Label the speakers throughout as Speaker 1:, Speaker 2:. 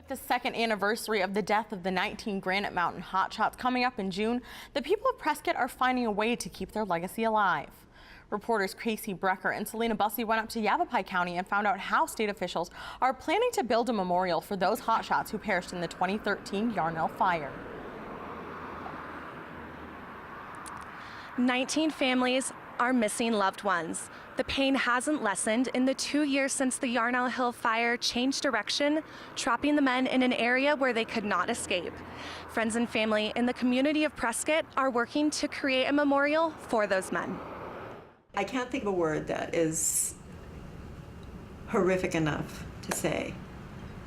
Speaker 1: With the second anniversary of the death of the 19 Granite Mountain Hotshots coming up in June, the people of Prescott are finding a way to keep their legacy alive. Reporters Brecker and Celina Busse went up to YAMAPAI County and found out how state officials are planning to build a memorial for those hotshots who perished in the 2013 Yarnell fire.
Speaker 2: 19 families are missing loved ones. The pain hasn't lessened in the 2 years since the Yarnell Hill fire changed direction, trapping the men in an area where they could not escape. Friends and family in the community of Prescott are working to create a memorial for those men.
Speaker 3: I can't think of a word that is horrific enough to say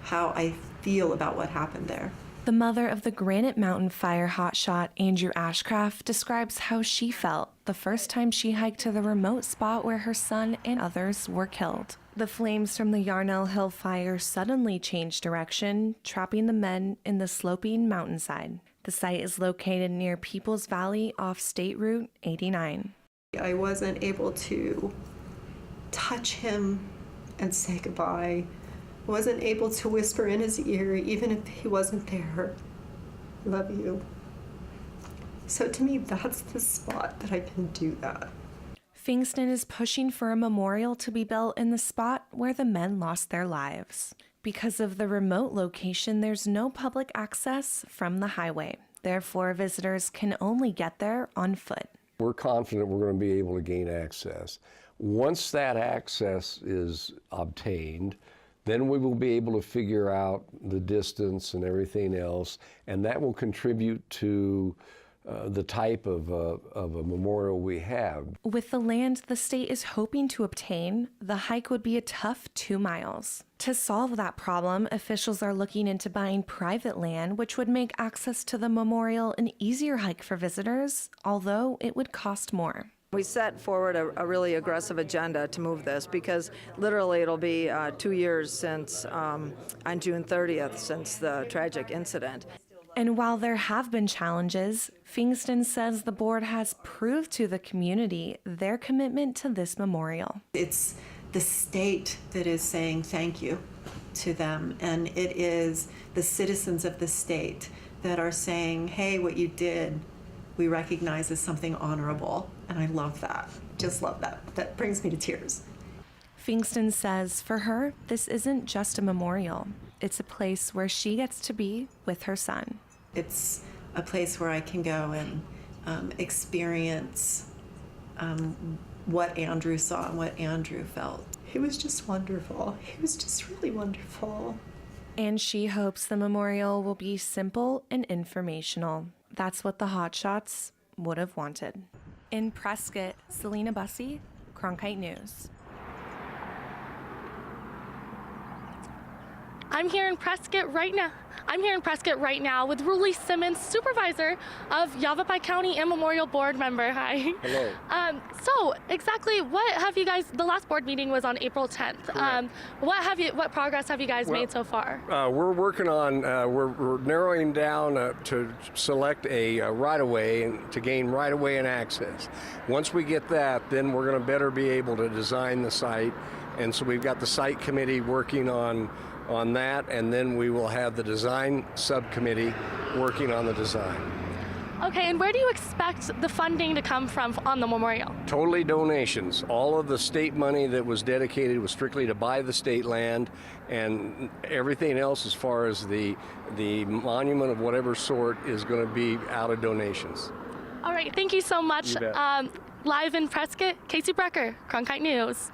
Speaker 3: how I feel about what happened there.
Speaker 2: The mother of the Granite Mountain fire hotshot, Andrew Ashcraft, describes how she felt the first time she hiked to the remote spot where her son and others were killed. The flames from the Yarnell Hill fire suddenly changed direction, trapping the men in the sloping mountainside. The site is located near Peoples Valley off State Route 89.
Speaker 3: I wasn't able to touch him and say goodbye. I wasn't able to whisper in his ear, even if he wasn't there, "Love you." So to me, that's the spot that I can do that.
Speaker 2: PFINGSTON is pushing for a memorial to be built in the spot where the men lost their lives. Because of the remote location, there's no public access from the highway. Therefore, visitors can only get there on foot.
Speaker 4: We're confident we're going to be able to gain access. Once that access is obtained, then we will be able to figure out the distance and everything else, and that will contribute to the type of a memorial we have.
Speaker 2: With the land the state is hoping to obtain, the hike would be a tough 2 miles. To solve that problem, officials are looking into buying private land, which would make access to the memorial an easier hike for visitors, although it would cost more.
Speaker 5: We set forward a really aggressive agenda to move this because literally it'll be 2 years since, on June 30th, since the tragic incident.
Speaker 2: And while there have been challenges, PFINGSTON says the board has proved to the community their commitment to this memorial.
Speaker 3: It's the state that is saying thank you to them, and it is the citizens of the state that are saying, hey, what you did, we recognize as something honorable, and I love that. Just love that. That brings me to tears.
Speaker 2: PFINGSTON says for her, this isn't just a memorial. It's a place where she gets to be with her son.
Speaker 3: It's a place where I can go and experience what Andrew saw and what Andrew felt. He was just wonderful. He was just really wonderful.
Speaker 2: And she hopes the memorial will be simple and informational. That's what the Hotshots would have wanted. In Prescott, Celina Busse, Cronkite News.
Speaker 6: I'm here in Prescott right now with Rulie Simmons, supervisor of Yavapai County and Memorial Board member. Hi.
Speaker 4: Hello.
Speaker 6: So exactly what have you guys, the last board meeting was on April 10th. What progress have you guys made so far?
Speaker 4: We're working on, we're narrowing down to select a right-of-way and to gain right-of-way and access. Once we get that, then we're going to better be able to design the site. And so we've got the site committee working on that, and then we will have the design subcommittee working on the design.
Speaker 6: Okay, and where do you expect the funding to come from on the memorial?
Speaker 4: Totally donations. All of the state money that was dedicated was strictly to buy the state land, and everything else as far as the monument of whatever sort is going to be out of donations.
Speaker 6: All right, thank you so much.
Speaker 4: You bet.
Speaker 6: Live in Prescott, Brecker, Cronkite News.